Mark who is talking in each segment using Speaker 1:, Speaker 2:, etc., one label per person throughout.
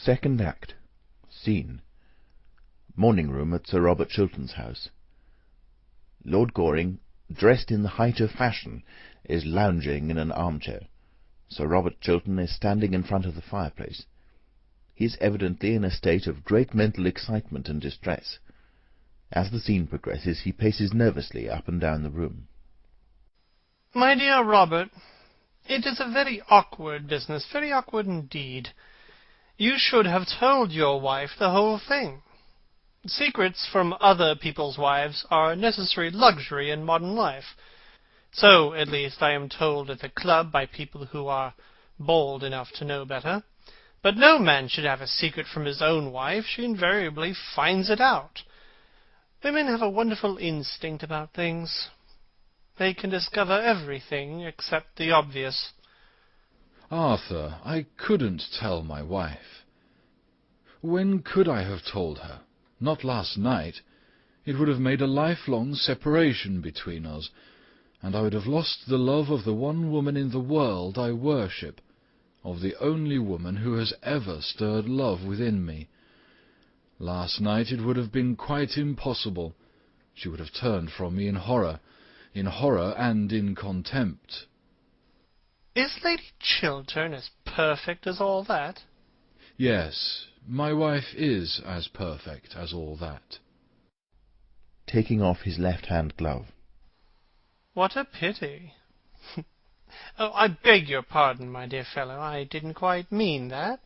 Speaker 1: Second act. Scene: morning room at Sir Robert Chiltern's house. Lord Goring, dressed in the height of fashion, is lounging in an armchair. Sir Robert Chiltern is standing in front of the fireplace. He is evidently in a state of great mental excitement and distress. As the scene progresses, he paces nervously up and down the room.
Speaker 2: My dear Robert, it is a very awkward business, very awkward indeed. You should have told your wife the whole thing. Secrets from other people's wives are a necessary luxury in modern life. So, at least, I am told at the club by people who are bold enough to know better. But no man should have a secret from his own wife. She invariably finds it out. Women have a wonderful instinct about things. They can discover everything except the obvious.
Speaker 3: Arthur, I couldn't tell my wife. When could I have told her? Not last night. It would have made a lifelong separation between us, and I would have lost the love of the one woman in the world I worship, of the only woman who has ever stirred love within me. Last night it would have been quite impossible. She would have turned from me in horror and in contempt.
Speaker 2: Is Lady Chiltern as perfect as all that?
Speaker 3: Yes, my wife is as perfect as all that.
Speaker 1: Taking off his left-hand glove.
Speaker 2: What a pity. Oh, I beg your pardon, my dear fellow. I didn't quite mean that.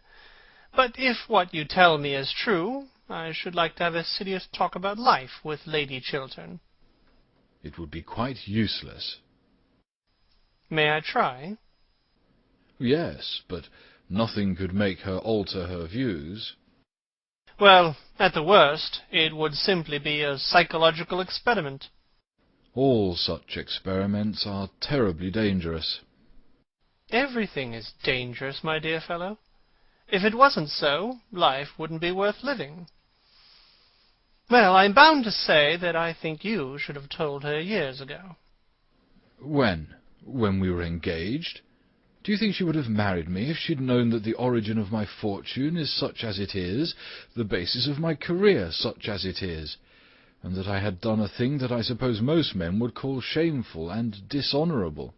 Speaker 2: But if what you tell me is true, I should like to have a serious talk about life with Lady Chiltern.
Speaker 3: It would be quite useless.
Speaker 2: May I try?
Speaker 3: Yes, but nothing could make her alter her views.
Speaker 2: Well, at the worst, it would simply be a psychological experiment.
Speaker 3: All such experiments are terribly dangerous.
Speaker 2: Everything is dangerous, my dear fellow. If it wasn't so, life wouldn't be worth living. Well, I'm bound to say that I think you should have told her years ago.
Speaker 3: When? When we were engaged? Do you think she would have married me if she'd known that the origin of my fortune is such as it is, the basis of my career such as it is, and that I had done a thing that I suppose most men would call shameful and dishonourable?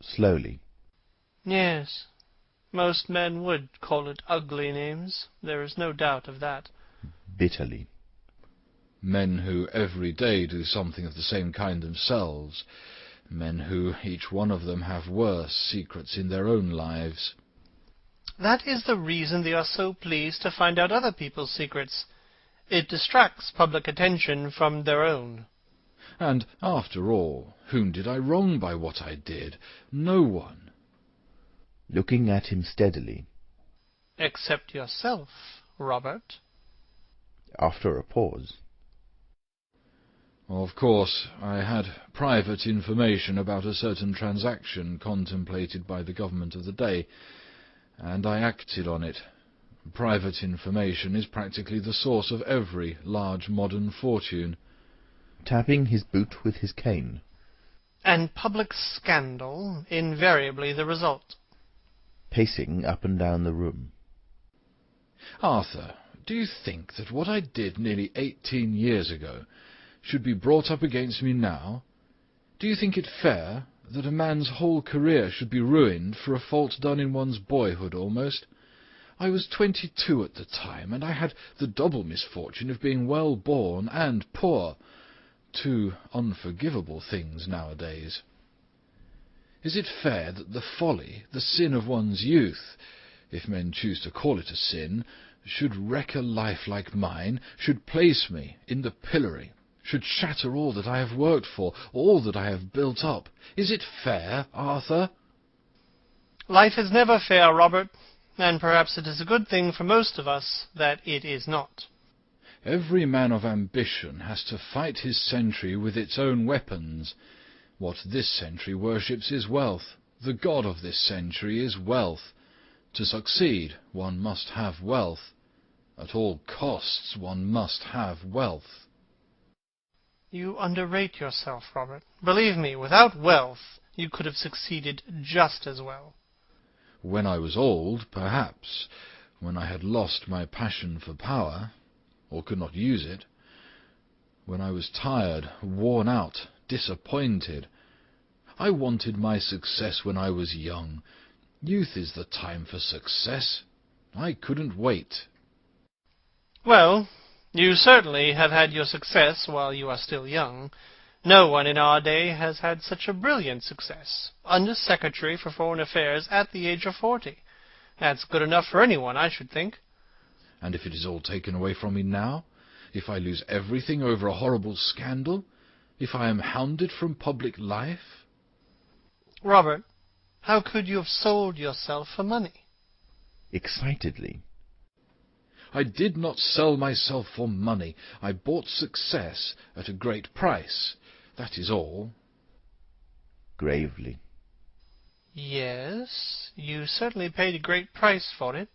Speaker 1: Slowly.
Speaker 2: Yes, most men would call it ugly names. There is no doubt of that.
Speaker 1: Bitterly.
Speaker 3: Men who every day do something of the same kind themselves. Men who, each one of them, have worse secrets in their own lives.
Speaker 2: That is the reason they are so pleased to find out other people's secrets. It distracts public attention from their own.
Speaker 3: And, after all, whom did I wrong by what I did? No one.
Speaker 1: Looking at him steadily.
Speaker 2: Except yourself, Robert.
Speaker 1: After a pause.
Speaker 3: Of course, I had private information about a certain transaction contemplated by the government of the day, and I acted on it. Private information is practically the source of every large modern fortune.
Speaker 1: Tapping his boot with his cane.
Speaker 2: And public scandal invariably the result.
Speaker 1: Pacing up and down the room.
Speaker 3: Arthur, do you think that what I did nearly 18 years ago should be brought up against me now? Do you think it fair that a man's whole career should be ruined for a fault done in one's boyhood almost? I was 22 at the time, and I had the double misfortune of being well born and poor, two unforgivable things nowadays. Is it fair that the folly, the sin of one's youth, if men choose to call it a sin, should wreck a life like mine, should place me in the pillory, should shatter all that I have worked for, all that I have built up? Is it fair, Arthur?
Speaker 2: Life is never fair, Robert, and perhaps it is a good thing for most of us that it is not.
Speaker 3: Every man of ambition has to fight his century with its own weapons. What this century worships is wealth. The god of this century is wealth. To succeed, one must have wealth. At all costs, one must have wealth.
Speaker 2: You underrate yourself, Robert. Believe me, without wealth, you could have succeeded just as well.
Speaker 3: When I was old, perhaps. when I had lost my passion for power, or could not use it, when I was tired, worn out, disappointed. I wanted my success when I was young. Youth is the time for success. I couldn't wait.
Speaker 2: Well, you certainly have had your success while you are still young. No one in our day has had such a brilliant success. Under-Secretary for Foreign Affairs at the age of 40. That's good enough for anyone, I should think.
Speaker 3: And if it is all taken away from me now? If I lose everything over a horrible scandal? If I am hounded from public life?
Speaker 2: Robert, how could you have sold yourself for money?
Speaker 1: Excitedly.
Speaker 3: I did not sell myself for money. I bought success at a great price. That is all.
Speaker 1: Gravely.
Speaker 2: Yes, you certainly paid a great price for it.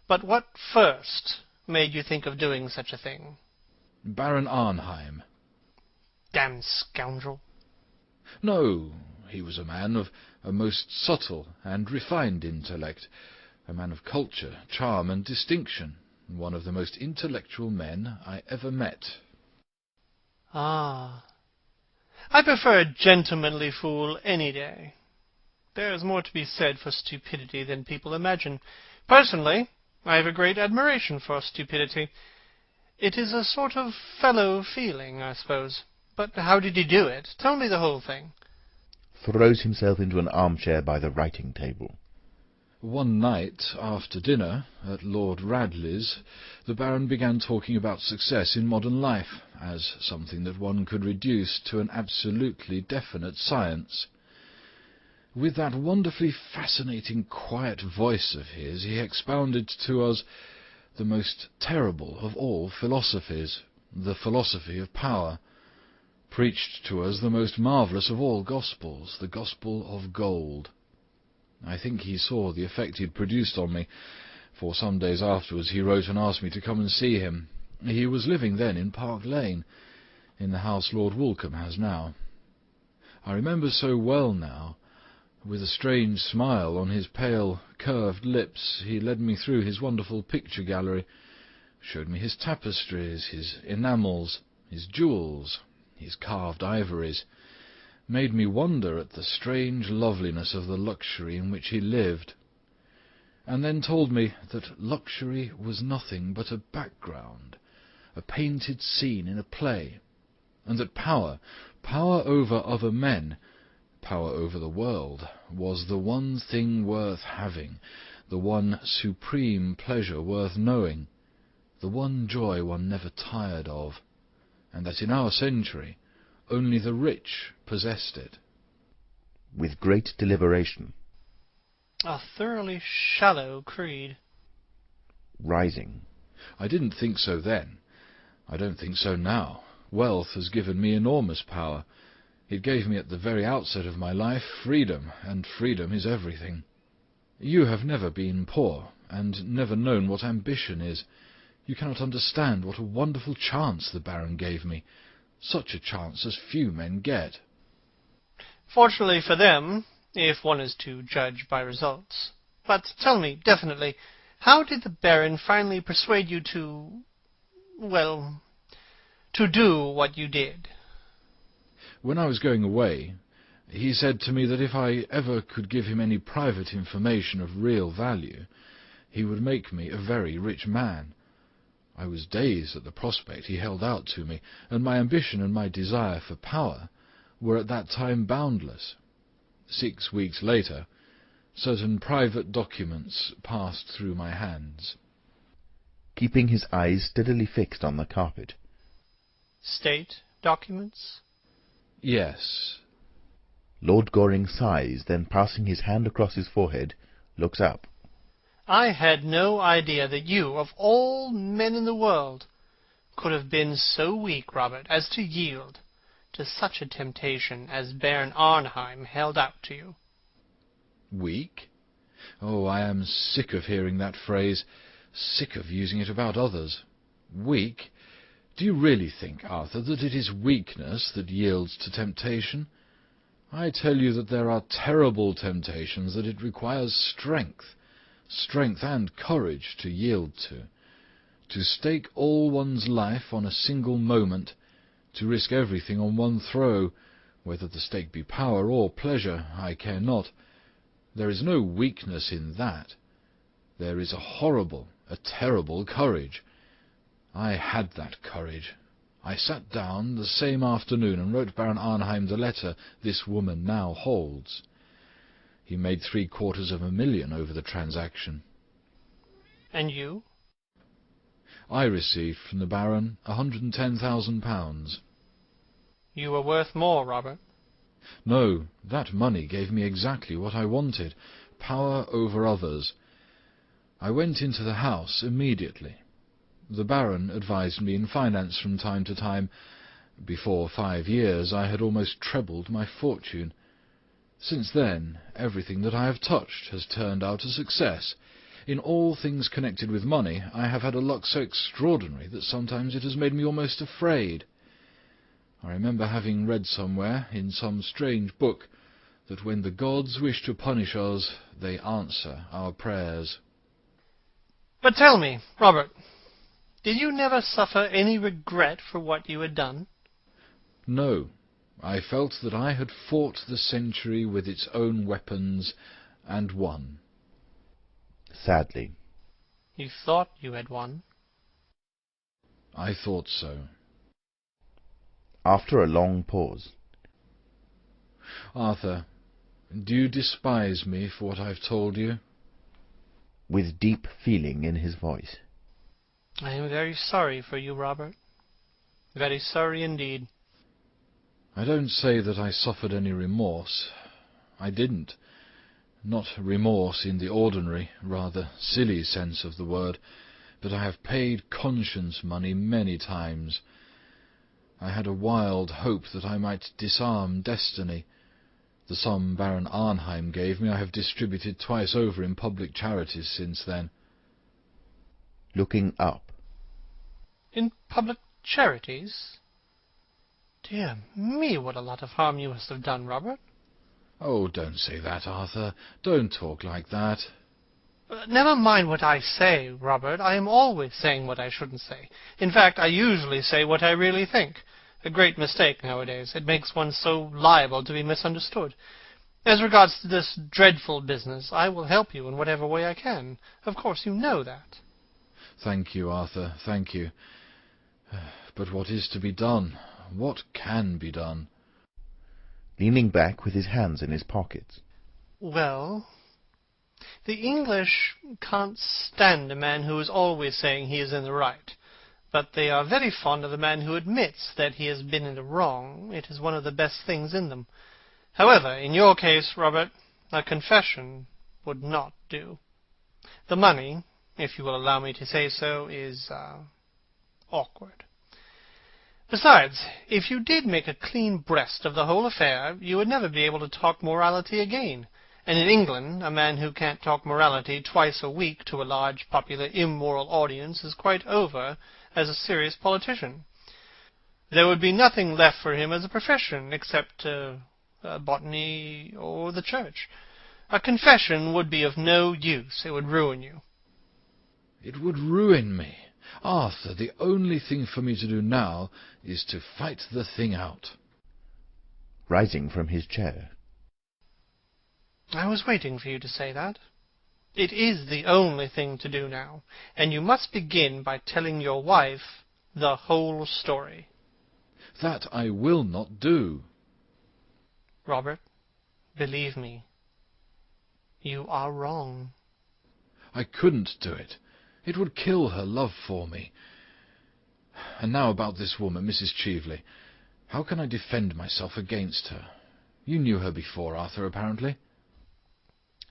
Speaker 2: But what first made you think of doing such a thing?
Speaker 3: Baron Arnheim.
Speaker 2: Damned scoundrel.
Speaker 3: No, he was a man of a most subtle and refined intellect, a man of culture, charm, and distinction, one of the most intellectual men I ever met.
Speaker 2: Ah. I prefer a gentlemanly fool any day. There is more to be said for stupidity than people imagine. Personally, I have a great admiration for stupidity. It is a sort of fellow feeling, I suppose. But how did he do it? Tell me the whole thing.
Speaker 1: Throws himself into an armchair by the writing-table.
Speaker 3: One night, after dinner, at Lord Radley's, the Baron began talking about success in modern life, as something that one could reduce to an absolutely definite science. With that wonderfully fascinating, quiet voice of his, he expounded to us the most terrible of all philosophies, the philosophy of power, preached to us the most marvellous of all gospels, the gospel of gold. I think he saw the effect he had produced on me, for some days afterwards he wrote and asked me to come and see him. He was living then in Park Lane, in the house Lord Woolcombe has now. I remember so well now. With a strange smile on his pale, curved lips, he led me through his wonderful picture gallery, showed me his tapestries, his enamels, his jewels, his carved ivories, made me wonder at the strange loveliness of the luxury in which he lived, and then told me that luxury was nothing but a background, a painted scene in a play, and that power over other men, power over the world, was the one thing worth having, the one supreme pleasure worth knowing, the one joy one never tired of, and that in our century only the rich possessed it.
Speaker 1: With great deliberation.
Speaker 2: A thoroughly shallow creed.
Speaker 1: Rising.
Speaker 3: I didn't think so then. I don't think so now. Wealth has given me enormous power. It gave me at the very outset of my life freedom, and freedom is everything. You have never been poor, and never known what ambition is. You cannot understand what a wonderful chance the Baron gave me, such a chance as few men get.
Speaker 2: Fortunately for them, if one is to judge by results. But tell me, definitely, how did the Baron finally persuade you to do what you did?
Speaker 3: When I was going away, he said to me that if I ever could give him any private information of real value, he would make me a very rich man. I was dazed at the prospect he held out to me, and my ambition and my desire for power were at that time boundless. 6 weeks later, certain private documents passed through my hands.
Speaker 1: Keeping his eyes steadily fixed on the carpet.
Speaker 2: State documents?
Speaker 3: Yes.
Speaker 1: Lord Goring sighs, then passing his hand across his forehead, looks up.
Speaker 2: I had no idea that you, of all men in the world, could have been so weak, Robert, as to yield to such a temptation as Baron Arnheim held out to you.
Speaker 3: Weak? Oh, I am sick of hearing that phrase, sick of using it about others. Weak? Do you really think, Arthur, that it is weakness that yields to temptation? I tell you that there are terrible temptations that it requires strength strength and courage to yield to stake all one's life on a single moment, to risk everything on one throw, whether the stake be power or pleasure, I care not. There is no weakness in that. There is a horrible, a terrible courage. I had that courage. I sat down the same afternoon and wrote Baron Arnheim the letter this woman now holds. He made £750,000 over the transaction.
Speaker 2: And you?
Speaker 3: I received from the Baron £110,000.
Speaker 2: You were worth more, Robert.
Speaker 3: No, that money gave me exactly what I wanted, power over others. I went into the house immediately. The Baron advised me in finance from time to time. Before 5 years I had almost trebled my fortune. Since then, everything that I have touched has turned out a success. In all things connected with money, I have had a luck so extraordinary that sometimes it has made me almost afraid. I remember having read somewhere, in some strange book, that when the gods wish to punish us, they answer our prayers.
Speaker 2: But tell me, Robert, did you never suffer any regret for what you had done?
Speaker 3: No. I felt that I had fought the century with its own weapons and won.
Speaker 1: Sadly.
Speaker 2: You thought you had won?
Speaker 3: I thought so.
Speaker 1: After a long pause.
Speaker 3: Arthur, do you despise me for what I've told you?
Speaker 1: With deep feeling in his voice.
Speaker 2: I am very sorry for you, Robert. Very sorry indeed.
Speaker 3: I don't say that I suffered any remorse. I didn't. Not remorse in the ordinary, rather silly sense of the word, but I have paid conscience money many times. I had a wild hope that I might disarm destiny. The sum Baron Arnheim gave me I have distributed twice over in public charities since then.
Speaker 1: Looking up.
Speaker 2: In public charities? Dear me, what a lot of harm you must have done, Robert.
Speaker 3: Oh, don't say that, Arthur. Don't talk like that.
Speaker 2: Never mind what I say, Robert. I am always saying what I shouldn't say. In fact, I usually say what I really think. A great mistake nowadays. It makes one so liable to be misunderstood. As regards to this dreadful business, I will help you in whatever way I can. Of course, you know that.
Speaker 3: Thank you, Arthur, thank you. But what is to be done? What can be done?
Speaker 1: Leaning back with his hands in his pockets.
Speaker 2: Well, the English can't stand a man who is always saying he is in the right. But they are very fond of the man who admits that he has been in the wrong. It is one of the best things in them. However, in your case, Robert, a confession would not do. The money, if you will allow me to say so, is awkward. Besides, if you did make a clean breast of the whole affair, you would never be able to talk morality again. And in England, a man who can't talk morality twice a week to a large, popular, immoral audience is quite over as a serious politician. There would be nothing left for him as a profession except botany or the church. A confession would be of no use. It would ruin you.
Speaker 3: It would ruin me. Arthur, the only thing for me to do now is to fight the thing out.
Speaker 1: Rising from his chair.
Speaker 2: I was waiting for you to say that. It is the only thing to do now, and you must begin by telling your wife the whole story.
Speaker 3: That I will not do.
Speaker 2: Robert, believe me, you are wrong.
Speaker 3: I couldn't do it. It would kill her love for me. And now about this woman, Mrs. Cheveley. How can I defend myself against her? You knew her before, Arthur, apparently.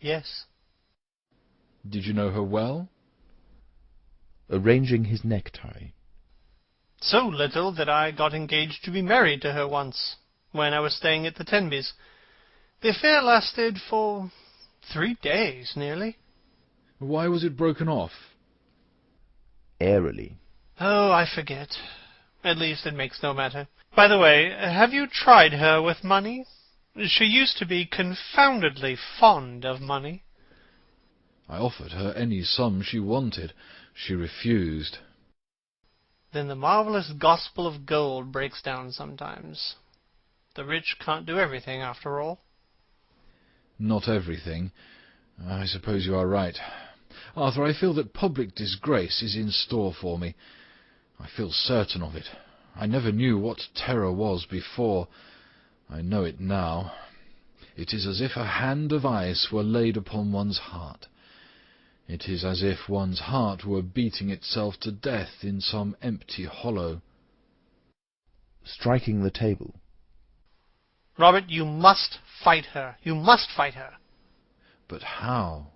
Speaker 2: Yes.
Speaker 3: Did you know her well?
Speaker 1: Arranging his necktie.
Speaker 2: So little that I got engaged to be married to her once, when I was staying at the Tenbys. The affair lasted for 3 days, nearly.
Speaker 3: Why was it broken off?
Speaker 1: Airily.
Speaker 2: Oh, I forget. At least it makes no matter. By the way, have you tried her with money? She used to be confoundedly fond of money.
Speaker 3: I offered her any sum she wanted. She refused.
Speaker 2: Then the marvellous gospel of gold breaks down sometimes. The rich can't do everything, after all.
Speaker 3: Not everything. I suppose you are right. Arthur, I feel that public disgrace is in store for me. I feel certain of it. I never knew what terror was before. I know it now. It is as if a hand of ice were laid upon one's heart. It is as if one's heart were beating itself to death in some empty hollow.
Speaker 1: Striking the table.
Speaker 2: Robert, you must fight her. You must fight her.
Speaker 3: But how?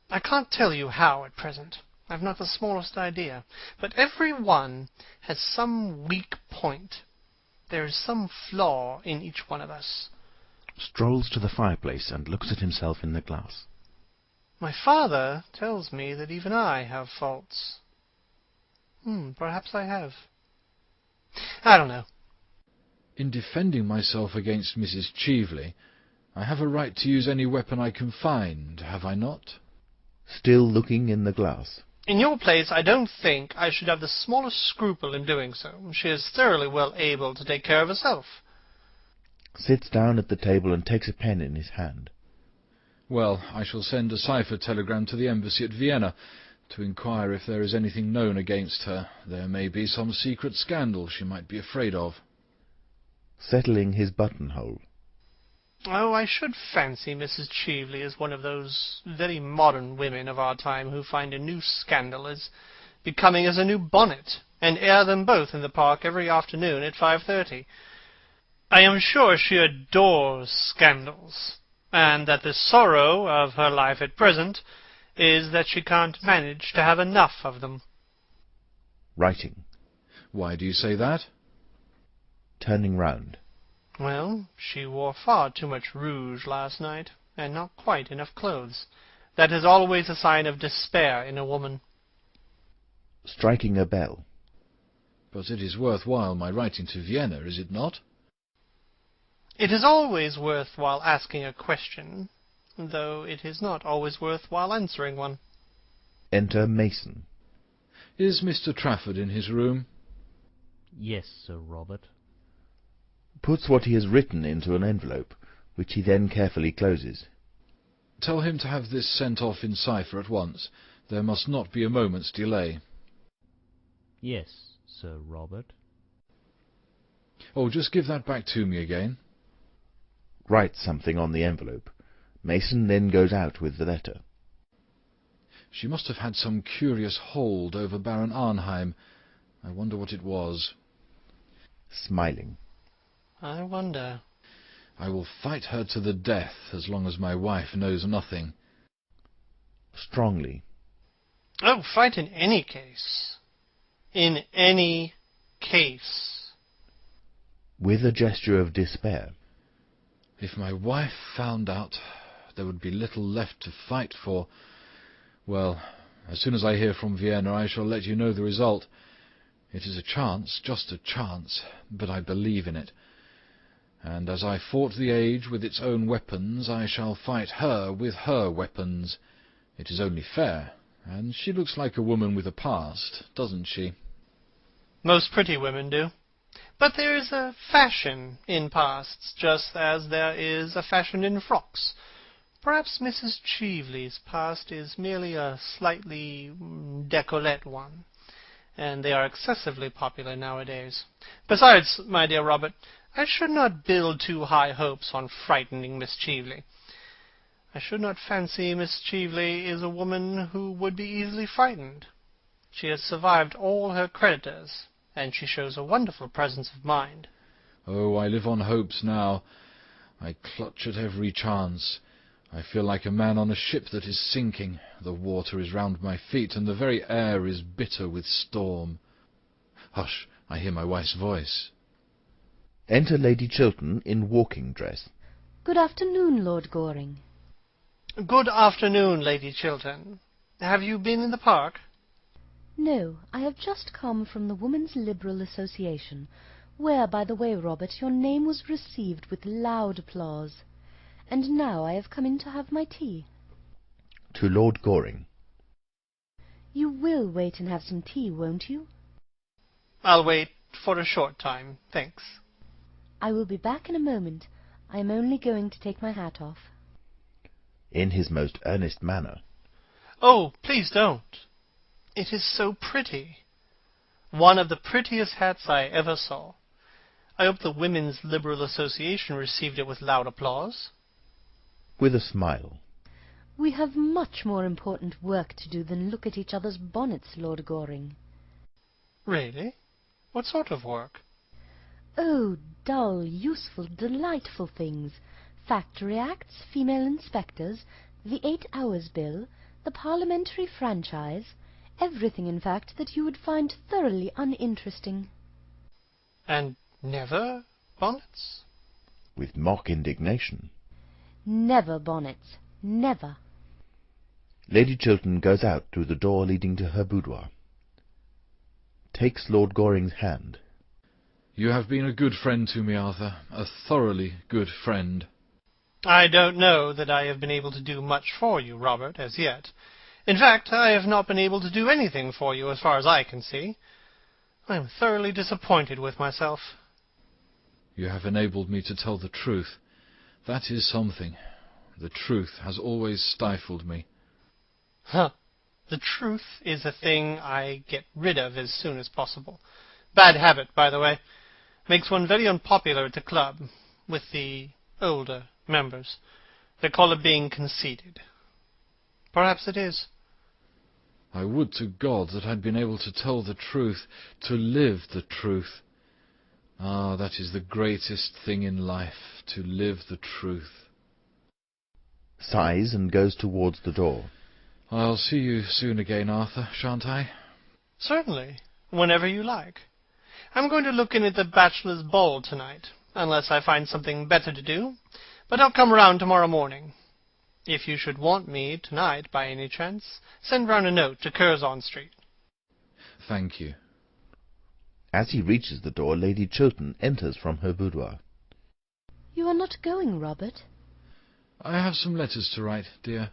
Speaker 2: I can't tell you how at present. I've not the smallest idea. But every one has some weak point. There is some flaw in each one of us.
Speaker 1: Strolls to the fireplace and looks at himself in the glass.
Speaker 2: My father tells me that even I have faults. Perhaps I have. I don't know.
Speaker 3: In defending myself against Mrs. Cheveley, I have a right to use any weapon I can find, have I not?
Speaker 1: Still looking in the glass.
Speaker 2: In your place, I don't think I should have the smallest scruple in doing so. She is thoroughly well able to take care of herself.
Speaker 1: Sits down at the table and takes a pen in his hand.
Speaker 3: Well, I shall send a cipher telegram to the embassy at Vienna to inquire if there is anything known against her. There may be some secret scandal she might be afraid of.
Speaker 1: Settling his buttonhole.
Speaker 2: Oh, I should fancy Mrs. Cheveley is one of those very modern women of our time who find a new scandal as becoming as a new bonnet, and air them both in the park every afternoon at 5:30. I am sure she adores scandals, and that the sorrow of her life at present is that she can't manage to have enough of them.
Speaker 1: Writing.
Speaker 3: Why do you say that?
Speaker 1: Turning round.
Speaker 2: Well, she wore far too much rouge last night, and not quite enough clothes. That is always a sign of despair in a woman.
Speaker 1: Striking a bell.
Speaker 3: But it is worthwhile my writing to Vienna, is it not?
Speaker 2: It is always worthwhile asking a question, though it is not always worthwhile answering one.
Speaker 1: Enter Mason.
Speaker 3: Is Mr. Trafford in his room?
Speaker 4: Yes, Sir Robert.
Speaker 1: Puts what he has written into an envelope, which he then carefully closes.
Speaker 3: Tell him to have this sent off in cipher at once. There must not be a moment's delay.
Speaker 4: Yes, Sir Robert.
Speaker 3: Oh, just give that back to me again.
Speaker 1: Writes something on the envelope. Mason then goes out with the letter.
Speaker 3: She must have had some curious hold over Baron Arnheim. I wonder what it was.
Speaker 1: Smiling.
Speaker 2: I wonder.
Speaker 3: I will fight her to the death as long as my wife knows nothing.
Speaker 1: Strongly.
Speaker 2: Oh, fight in any case. In any case.
Speaker 1: With a gesture of despair.
Speaker 3: If my wife found out, there would be little left to fight for. Well, as soon as I hear from Vienna, I shall let you know the result. It is a chance, just a chance, but I believe in it. And as I fought the age with its own weapons, I shall fight her with her weapons. It is only fair, and she looks like a woman with a past, doesn't she?
Speaker 2: Most pretty women do. But there is a fashion in pasts, just as there is a fashion in frocks. Perhaps Mrs. Cheveley's past is merely a slightly décolleté one, and they are excessively popular nowadays. Besides, my dear Robert, I should not build too high hopes on frightening Miss Cheveley. I should not fancy Miss Cheveley is a woman who would be easily frightened. She has survived all her creditors, and she shows a wonderful presence of mind.
Speaker 3: Oh, I live on hopes now. I clutch at every chance. I feel like a man on a ship that is sinking. The water is round my feet, and the very air is bitter with storm. Hush, I hear my wife's voice.
Speaker 1: Enter Lady Chiltern in walking dress.
Speaker 5: Good afternoon, Lord Goring.
Speaker 2: Good afternoon, Lady Chiltern. Have you been in the park?
Speaker 5: No, I have just come from the Women's Liberal Association, where, by the way, Robert, your name was received with loud applause. And now I have come in to have my tea.
Speaker 1: To Lord Goring.
Speaker 5: You will wait and have some tea, won't you?
Speaker 2: I'll wait for a short time, thanks.
Speaker 5: I will be back in a moment. I am only going to take my hat off.
Speaker 1: In his most earnest manner.
Speaker 2: Oh, please don't. It is so pretty. One of the prettiest hats I ever saw. I hope the Women's Liberal Association received it with loud applause.
Speaker 1: With a smile.
Speaker 5: We have much more important work to do than look at each other's bonnets, Lord Goring.
Speaker 2: Really? What sort of work?
Speaker 5: Oh, dull, useful, delightful things. Factory Acts, female inspectors, the 8 Hours Bill, the parliamentary franchise, everything, in fact, that you would find thoroughly uninteresting.
Speaker 2: And never bonnets?
Speaker 1: With mock indignation.
Speaker 5: Never bonnets. Never.
Speaker 1: Lady Chiltern goes out through the door leading to her boudoir. Takes Lord Goring's hand.
Speaker 3: You have been a good friend to me, Arthur, a thoroughly good friend.
Speaker 2: I don't know that I have been able to do much for you, Robert, as yet. In fact, I have not been able to do anything for you as far as I can see. I am thoroughly disappointed with myself.
Speaker 3: You have enabled me to tell the truth. That is something. The truth has always stifled me.
Speaker 2: Huh. The truth is a thing I get rid of as soon as possible. Bad habit, by the way. Makes one very unpopular at the club, with the older members. They call it being conceited. Perhaps it is.
Speaker 3: I would to God that I'd been able to tell the truth, to live the truth. Ah, that is the greatest thing in life, to live the truth.
Speaker 1: Sighs and goes towards the door.
Speaker 3: I'll see you soon again, Arthur, shan't I?
Speaker 2: Certainly, whenever you like. I'm going to look in at the bachelor's ball tonight, unless I find something better to do, but I'll come round tomorrow morning. If you should want me tonight by any chance, send round a note to Curzon Street.
Speaker 3: Thank you.
Speaker 1: As he reaches the door, Lady Chiltern enters from her boudoir.
Speaker 5: You are not going, Robert?
Speaker 3: I have some letters to write, dear.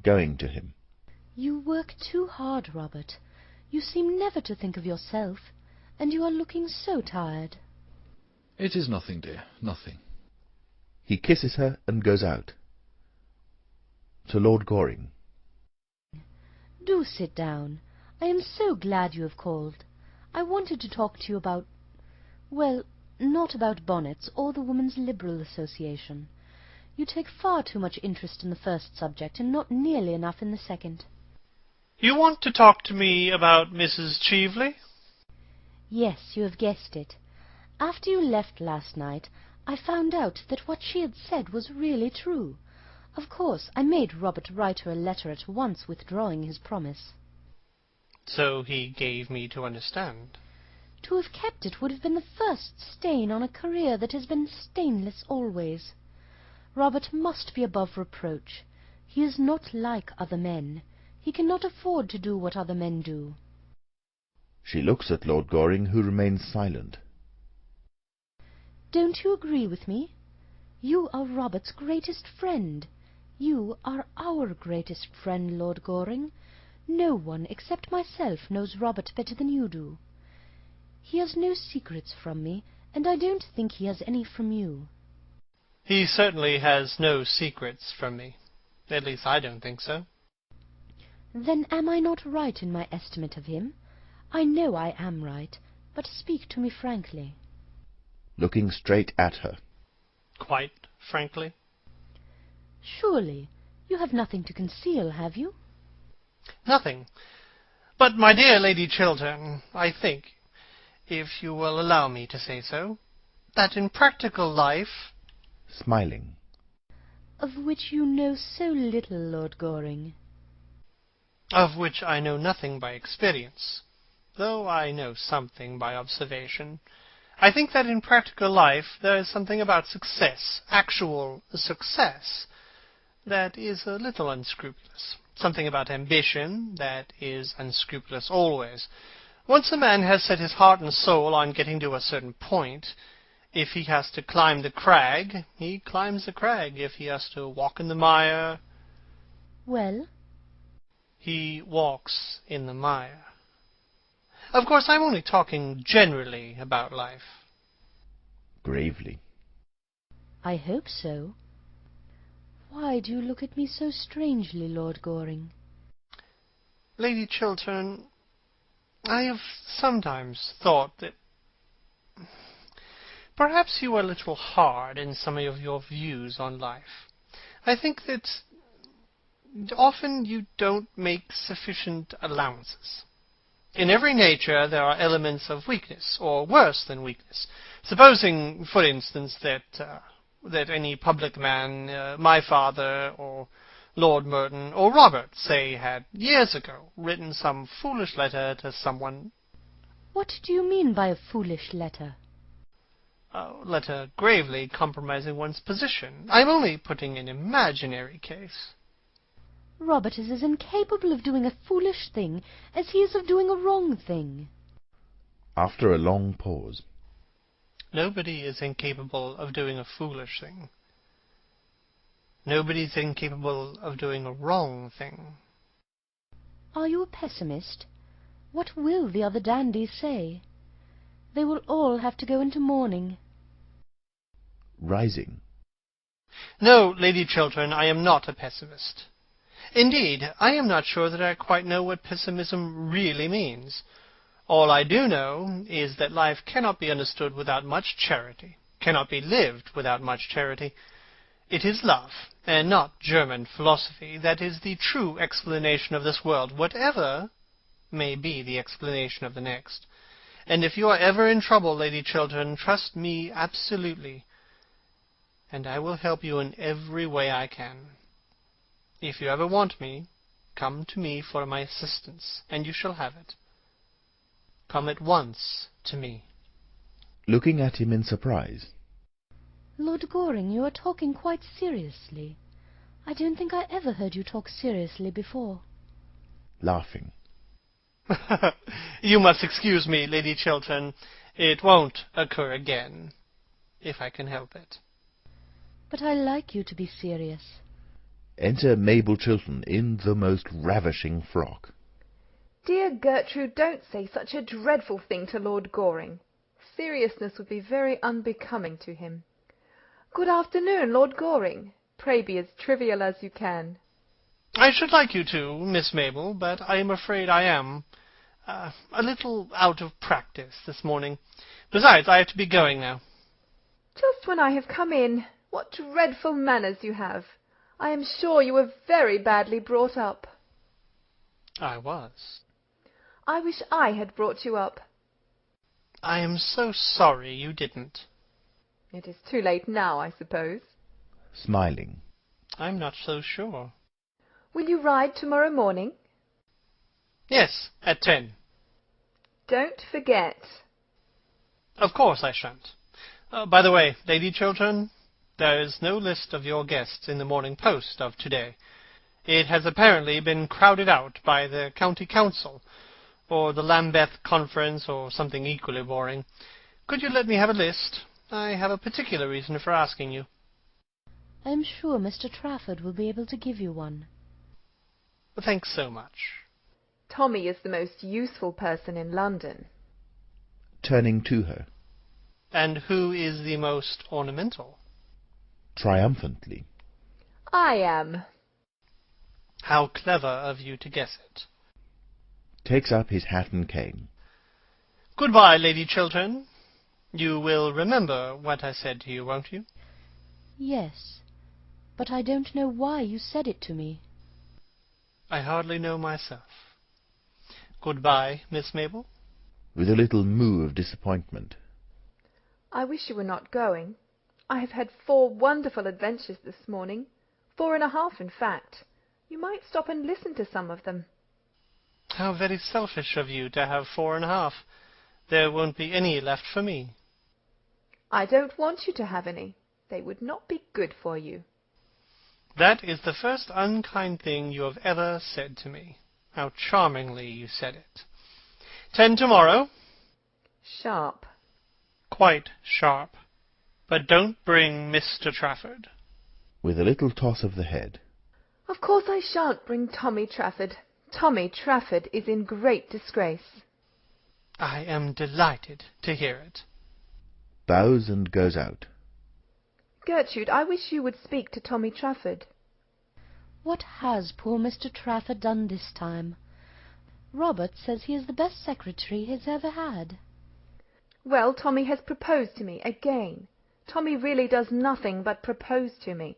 Speaker 1: Going to him.
Speaker 5: You work too hard, Robert. You seem never to think of yourself, and you are looking so tired.
Speaker 3: It is nothing, dear, nothing.
Speaker 1: He kisses her and goes out. To Lord Goring.
Speaker 5: Do sit down. I am so glad you have called. I wanted to talk to you about... well, not about bonnets or the Women's Liberal Association. You take far too much interest in the first subject and not nearly enough in the second.
Speaker 2: You want to talk to me about Mrs. Cheveley?
Speaker 5: Yes, you have guessed it. After you left last night, I found out that what she had said was really true. Of course, I made Robert write her a letter at once withdrawing his promise.
Speaker 2: So he gave me to understand.
Speaker 5: To have kept it would have been the first stain on a career that has been stainless always. Robert must be above reproach. He is not like other men. He cannot afford to do what other men do.
Speaker 1: She looks at Lord Goring, who remains silent.
Speaker 5: Don't you agree with me? You are Robert's greatest friend. You are our greatest friend, Lord Goring. No one except myself knows Robert better than you do. He has no secrets from me, and I don't think he has any from you.
Speaker 2: He certainly has no secrets from me. At least I don't think so.
Speaker 5: Then am I not right in my estimate of him? I know I am right, but speak to me frankly.
Speaker 1: Looking straight at her.
Speaker 2: Quite frankly.
Speaker 5: Surely, you have nothing to conceal, have you?
Speaker 2: Nothing. But, my dear Lady Chiltern, I think, if you will allow me to say so, that in practical life...
Speaker 1: Smiling.
Speaker 5: Of which you know so little, Lord Goring.
Speaker 2: Of which I know nothing by experience, though I know something by observation. I think that in practical life there is something about success, actual success, that is a little unscrupulous. Something about ambition that is unscrupulous always. Once a man has set his heart and soul on getting to a certain point, if he has to climb the crag, he climbs the crag. If he has to walk in the mire...
Speaker 5: Well?
Speaker 2: He walks in the mire. Of course, I'm only talking generally about life.
Speaker 1: Gravely.
Speaker 5: I hope so. Why do you look at me so strangely, Lord Goring?
Speaker 2: Lady Chiltern, I have sometimes thought that perhaps you are a little hard in some of your views on life. I think that often you don't make sufficient allowances. In every nature there are elements of weakness, or worse than weakness. Supposing, for instance, that any public man, my father, or Lord Merton, or Robert, say, had years ago written some foolish letter to someone.
Speaker 5: What do you mean by a foolish letter?
Speaker 2: A letter gravely compromising one's position. I'm only putting an imaginary case.
Speaker 5: Robert is as incapable of doing a foolish thing as he is of doing a wrong thing.
Speaker 1: After a long pause.
Speaker 2: Nobody is incapable of doing a foolish thing. Nobody's incapable of doing a wrong thing.
Speaker 5: Are you a pessimist? What will the other dandies say? They will all have to go into mourning.
Speaker 1: Rising.
Speaker 2: No, Lady Chiltern, I am not a pessimist. Indeed, I am not sure that I quite know what pessimism really means. All I do know is that life cannot be understood without much charity, cannot be lived without much charity. It is love, and not German philosophy, that is the true explanation of this world, whatever may be the explanation of the next. And if you are ever in trouble, Lady Chiltern, trust me absolutely, and I will help you in every way I can. If you ever want me, come to me for my assistance, and you shall have it. Come at once to me.
Speaker 1: Looking at him in surprise.
Speaker 5: Lord Goring, you are talking quite seriously. I don't think I ever heard you talk seriously before.
Speaker 1: Laughing.
Speaker 2: You must excuse me, Lady Chiltern. It won't occur again, if I can help it.
Speaker 5: But I like you to be serious.
Speaker 1: Enter Mabel Chiltern in the most ravishing frock.
Speaker 6: Dear Gertrude, don't say such a dreadful thing to Lord Goring. Seriousness would be very unbecoming to him. Good afternoon, Lord Goring. Pray be as trivial as you can.
Speaker 2: I should like you to, Miss Mabel, but I am afraid I am a little out of practice this morning. Besides, I have to be going now.
Speaker 6: Just when I have come in. What dreadful manners you have. I am sure you were very badly brought up.
Speaker 2: I was.
Speaker 6: I wish I had brought you up.
Speaker 2: I am so sorry you didn't.
Speaker 6: It is too late now, I suppose.
Speaker 1: Smiling.
Speaker 2: I'm not so sure.
Speaker 6: Will you ride tomorrow morning?
Speaker 2: Yes, at 10.
Speaker 6: Don't forget.
Speaker 2: Of course I shan't. By the way, Lady Chiltern, there is no list of your guests in the Morning Post of today. It has apparently been crowded out by the County Council, or the Lambeth Conference, or something equally boring. Could you let me have a list? I have a particular reason for asking you.
Speaker 5: I am sure Mr. Trafford will be able to give you one.
Speaker 2: Thanks so much.
Speaker 6: Tommy is the most useful person in London.
Speaker 1: Turning to her.
Speaker 2: And who is the most ornamental?
Speaker 1: Triumphantly.
Speaker 6: I am.
Speaker 2: How clever of you to guess it.
Speaker 1: Takes up his hat and cane.
Speaker 2: Goodbye, Lady Chiltern. You will remember what I said to you, won't you?
Speaker 5: Yes, but I don't know why you said it to me.
Speaker 2: I hardly know myself. Goodbye, Miss Mabel.
Speaker 1: With a little moo of disappointment.
Speaker 6: I wish you were not going. I have had 4 wonderful adventures this morning. 4.5, in fact. You might stop and listen to some of them.
Speaker 2: How very selfish of you to have 4.5. There won't be any left for me.
Speaker 6: I don't want you to have any. They would not be good for you.
Speaker 2: That is the first unkind thing you have ever said to me. How charmingly you said it. 10 tomorrow.
Speaker 6: Sharp.
Speaker 2: Quite sharp. But don't bring Mr. Trafford.
Speaker 1: With a little toss of the head.
Speaker 6: Of course I shan't bring Tommy Trafford. Tommy Trafford is in great disgrace.
Speaker 2: I am delighted to hear it.
Speaker 1: Bows and goes out.
Speaker 6: Gertrude, I wish you would speak to Tommy Trafford.
Speaker 5: What has poor Mr. Trafford done this time? Robert says he is the best secretary he has ever had.
Speaker 6: Well, Tommy has proposed to me again. Tommy really does nothing but propose to me.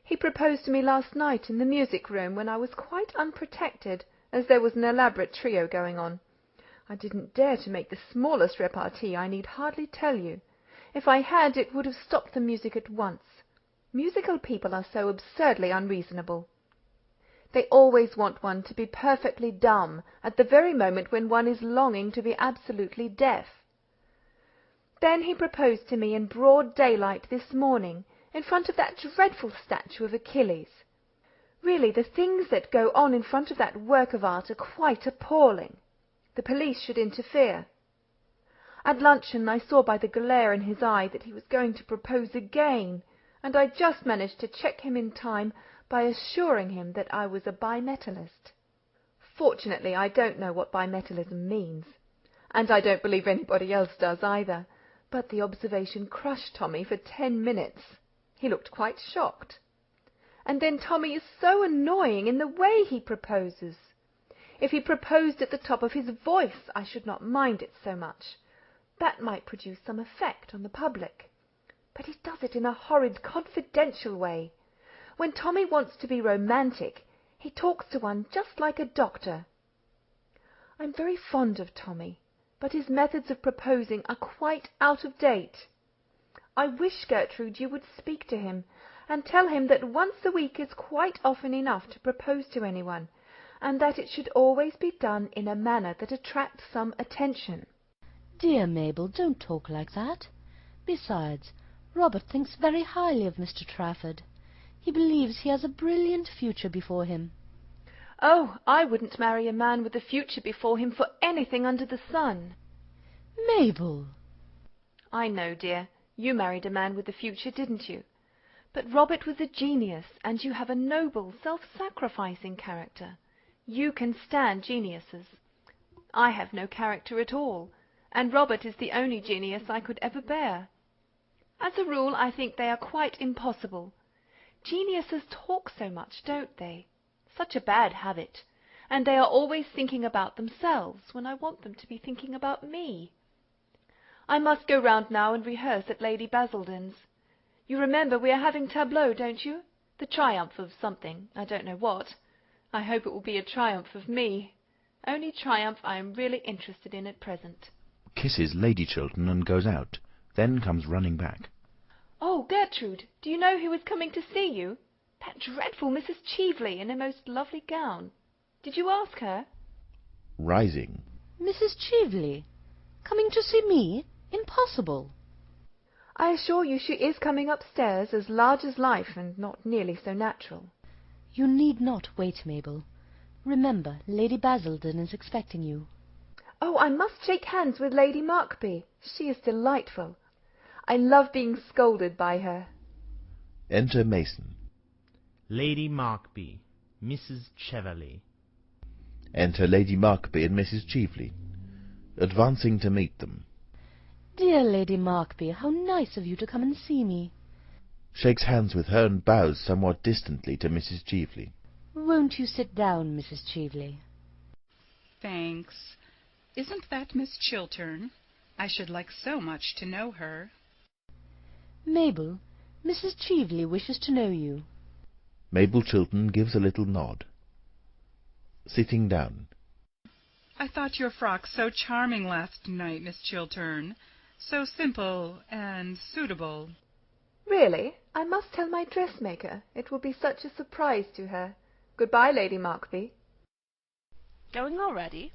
Speaker 6: He proposed to me last night in the music room when I was quite unprotected, as there was an elaborate trio going on. I didn't dare to make the smallest repartee, I need hardly tell you. If I had, it would have stopped the music at once. Musical people are so absurdly unreasonable. They always want one to be perfectly dumb at the very moment when one is longing to be absolutely deaf. Then he proposed to me in broad daylight this morning, in front of that dreadful statue of Achilles. Really, the things that go on in front of that work of art are quite appalling. The police should interfere. At luncheon I saw by the glare in his eye that he was going to propose again, and I just managed to check him in time by assuring him that I was a bimetallist. Fortunately, I don't know what bimetallism means, and I don't believe anybody else does either, but the observation crushed Tommy for 10 minutes. He looked quite shocked. And then Tommy is so annoying in the way he proposes. If he proposed at the top of his voice, I should not mind it so much. That might produce some effect on the public. But he does it in a horrid, confidential way. When Tommy wants to be romantic, he talks to one just like a doctor. I'm very fond of Tommy, but his methods of proposing are quite out of date. I wish, Gertrude, you would speak to him, and tell him that once a week is quite often enough to propose to anyone, and that it should always be done in a manner that attracts some attention.
Speaker 5: Dear Mabel, don't talk like that. Besides, Robert thinks very highly of Mr. Trafford. He believes he has a brilliant future before him.
Speaker 6: Oh, I wouldn't marry a man with a future before him for anything under the sun.
Speaker 5: Mabel!
Speaker 6: I know, dear. You married a man with a future, didn't you? But Robert was a genius, and you have a noble, self-sacrificing character. You can stand geniuses. I have no character at all, and Robert is the only genius I could ever bear. As a rule, I think they are quite impossible. Geniuses talk so much, don't they? Such a bad habit. And they are always thinking about themselves, when I want them to be thinking about me. I must go round now and rehearse at Lady Basildon's. You remember we are having tableaux, don't you? The triumph of something, I don't know what. I hope it will be a triumph of me. Only triumph I am really interested in at present.
Speaker 1: Kisses Lady Chiltern and goes out, then comes running back.
Speaker 6: Oh, Gertrude, do you know who is coming to see you? That dreadful Mrs. Cheveley in a most lovely gown. Did you ask her?
Speaker 1: Rising.
Speaker 5: Mrs. Cheveley? Coming to see me? Impossible.
Speaker 6: I assure you she is coming upstairs, as large as life and not nearly so natural.
Speaker 5: You need not wait, Mabel. Remember, Lady Basildon is expecting you.
Speaker 6: Oh, I must shake hands with Lady Markby. She is delightful. I love being scolded by her.
Speaker 1: Enter Mason.
Speaker 4: Lady Markby, Mrs. Cheveley.
Speaker 1: Enter Lady Markby and Mrs. Cheveley, advancing to meet them.
Speaker 5: Dear Lady Markby, how nice of you to come and see me.
Speaker 1: Shakes hands with her and bows somewhat distantly to Mrs. Cheveley.
Speaker 5: Won't you sit down, Mrs. Cheveley?
Speaker 7: Thanks. Isn't that Miss Chiltern? I should like so much to know her.
Speaker 5: Mabel, Mrs. Cheveley wishes to know you.
Speaker 1: Mabel Chiltern gives a little nod. Sitting down.
Speaker 7: I thought your frock so charming last night, Miss Chiltern. So simple and suitable.
Speaker 6: Really? I must tell my dressmaker. It will be such a surprise to her. Goodbye, Lady Markby.
Speaker 8: Going already?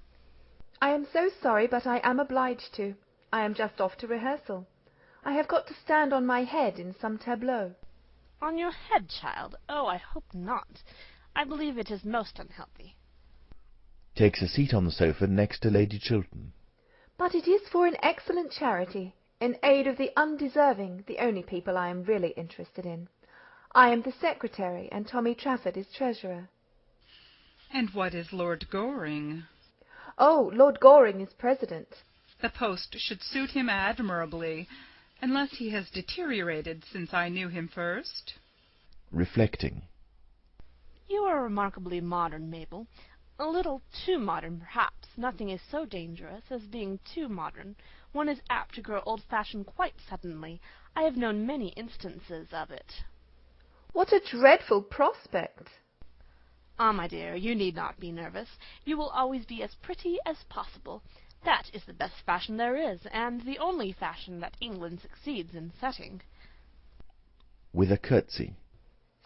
Speaker 6: I am so sorry, but I am obliged to. I am just off to rehearsal. I have got to stand on my head in some tableau.
Speaker 8: On your head, child? Oh, I hope not. I believe it is most unhealthy.
Speaker 1: Takes a seat on the sofa next to Lady Chiltern.
Speaker 6: But it is for an excellent charity, in aid of the undeserving, the only people I am really interested in. I am the secretary, and Tommy Trafford is treasurer.
Speaker 7: And what is Lord Goring?
Speaker 6: Oh, Lord Goring is president.
Speaker 7: The post should suit him admirably, unless he has deteriorated since I knew him first.
Speaker 1: Reflecting.
Speaker 8: You are remarkably modern, Mabel. A little too modern, perhaps. Nothing is so dangerous as being too modern. One is apt to grow old-fashioned quite suddenly. I have known many instances of it.
Speaker 6: What a dreadful prospect!
Speaker 8: Ah, my dear, you need not be nervous. You will always be as pretty as possible. That is the best fashion there is, and the only fashion that England succeeds in setting.
Speaker 1: With a curtsy.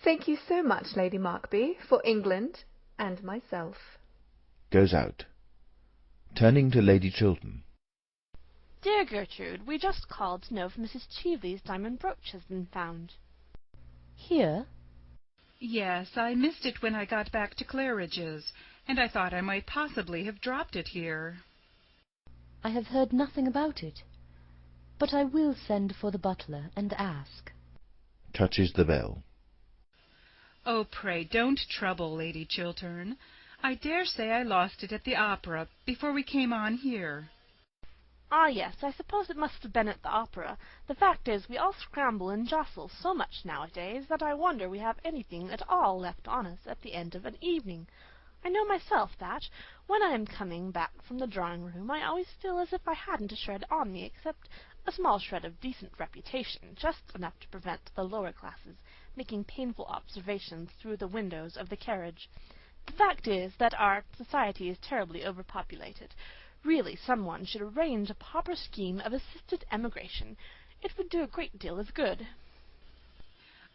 Speaker 6: Thank you so much, Lady Markby, for England and myself.
Speaker 1: Goes out. Turning to Lady Chiltern.
Speaker 8: Dear Gertrude, we just called to know if Mrs. Cheveley's diamond brooch has been found.
Speaker 5: Here?
Speaker 7: Yes, I missed it when I got back to Claridge's, and I thought I might possibly have dropped it here.
Speaker 5: I have heard nothing about it, but I will send for the butler and ask.
Speaker 1: Touches the bell.
Speaker 7: Oh, pray don't trouble, Lady Chiltern. I dare say I lost it at the opera before we came on here.
Speaker 8: Ah, yes, I suppose it must have been at the opera. The fact is, we all scramble and jostle so much nowadays that I wonder we have anything at all left on us at the end of an evening. I know myself that, when I am coming back from the drawing-room, I always feel as if I hadn't a shred on me except a small shred of decent reputation, just enough to prevent the lower classes making painful observations through the windows of the carriage. The fact is that our society is terribly overpopulated. Really, someone should arrange a proper scheme of assisted emigration. It would do a great deal of good.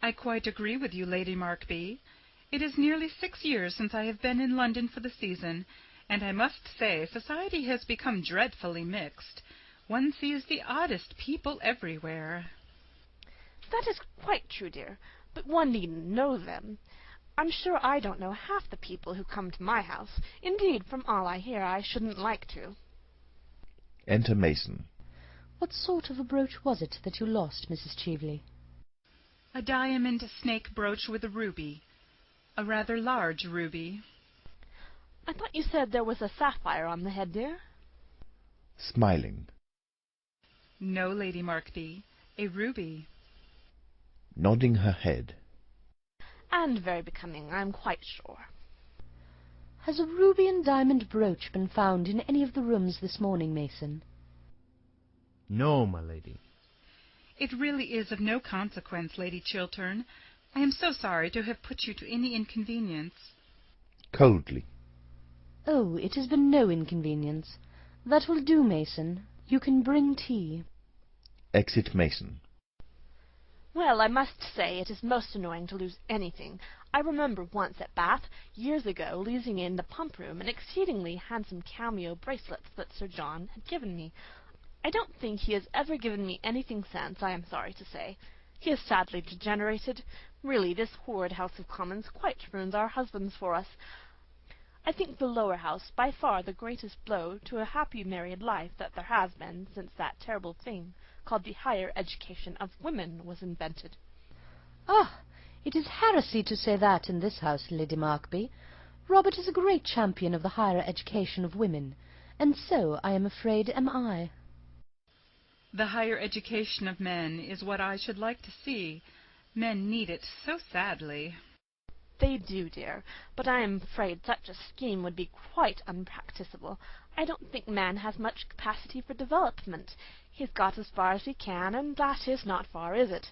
Speaker 7: I quite agree with you, Lady Markby. It is nearly 6 years since I have been in London for the season, and I must say society has become dreadfully mixed. One sees the oddest people everywhere.
Speaker 8: That is quite true, dear, but one needn't know them. I'm sure I don't know half the people who come to my house. Indeed, from all I hear, I shouldn't like to.
Speaker 1: Enter Mason.
Speaker 5: What sort of a brooch was it that you lost, Mrs. Cheveley?
Speaker 7: A diamond snake brooch with a ruby. A rather large ruby.
Speaker 8: I thought you said there was a sapphire on the head, dear?
Speaker 1: Smiling.
Speaker 7: No, Lady Markby, a ruby.
Speaker 1: Nodding her head.
Speaker 8: And very becoming, I'm quite sure.
Speaker 5: Has a ruby and diamond brooch been found in any of the rooms this morning, Mason?
Speaker 4: No, my lady.
Speaker 7: It really is of no consequence, Lady Chiltern. I am so sorry to have put you to any inconvenience.
Speaker 1: Coldly.
Speaker 5: Oh, it has been no inconvenience. That will do, Mason. You can bring tea.
Speaker 1: Exit Mason.
Speaker 8: Well, I must say it is most annoying to lose anything. I remember once at Bath, years ago, losing in the pump-room an exceedingly handsome cameo bracelet that Sir John had given me. I don't think he has ever given me anything since, I am sorry to say. He is sadly degenerated. Really, this horrid House of Commons quite ruins our husbands for us. I think the Lower House by far the greatest blow to a happy married life that there has been since that terrible thing called the higher education of women was invented.
Speaker 5: Ah, it is heresy to say that in this house, Lady Markby. Robert is a great champion of the higher education of women, and so, I am afraid, am I.
Speaker 7: The higher education of men is what I should like to see. Men need it so sadly.
Speaker 8: They do, dear, but I am afraid such a scheme would be quite unpracticable. I don't think man has much capacity for development. He's got as far as he can, and that is not far, is it?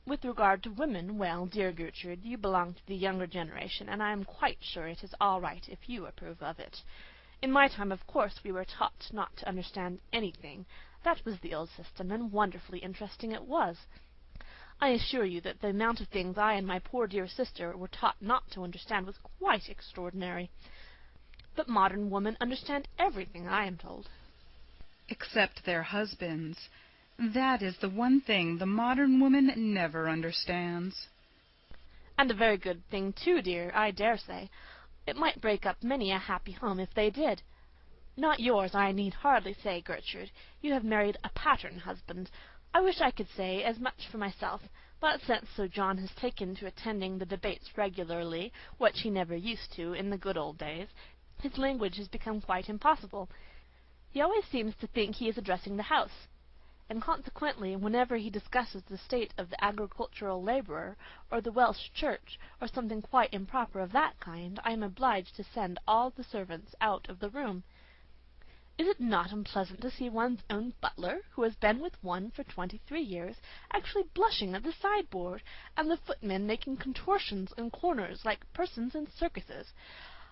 Speaker 8: With regard to women, well, dear Gertrude, you belong to the younger generation, and I am quite sure it is all right if you approve of it. In my time, of course, we were taught not to understand anything. That was the old system, and wonderfully interesting it was. I assure you that the amount of things I and my poor dear sister were taught not to understand was quite extraordinary. But modern women understand everything, I am told.
Speaker 7: Except their husbands. That is the one thing the modern woman never understands.
Speaker 8: And a very good thing, too, dear, I dare say. It might break up many a happy home if they did. Not yours, I need hardly say, Gertrude. You have married a pattern husband. I wish I could say as much for myself. But since Sir John has taken to attending the debates regularly, which he never used to in the good old days, his language has become quite impossible. He always seems to think he is addressing the House, and consequently whenever he discusses the state of the agricultural labourer, or the Welsh Church, or something quite improper of that kind, I am obliged to send all the servants out of the room. Is it not unpleasant to see one's own butler, who has been with one for 23 years, actually blushing at the sideboard, and the footmen making contortions in corners like persons in circuses?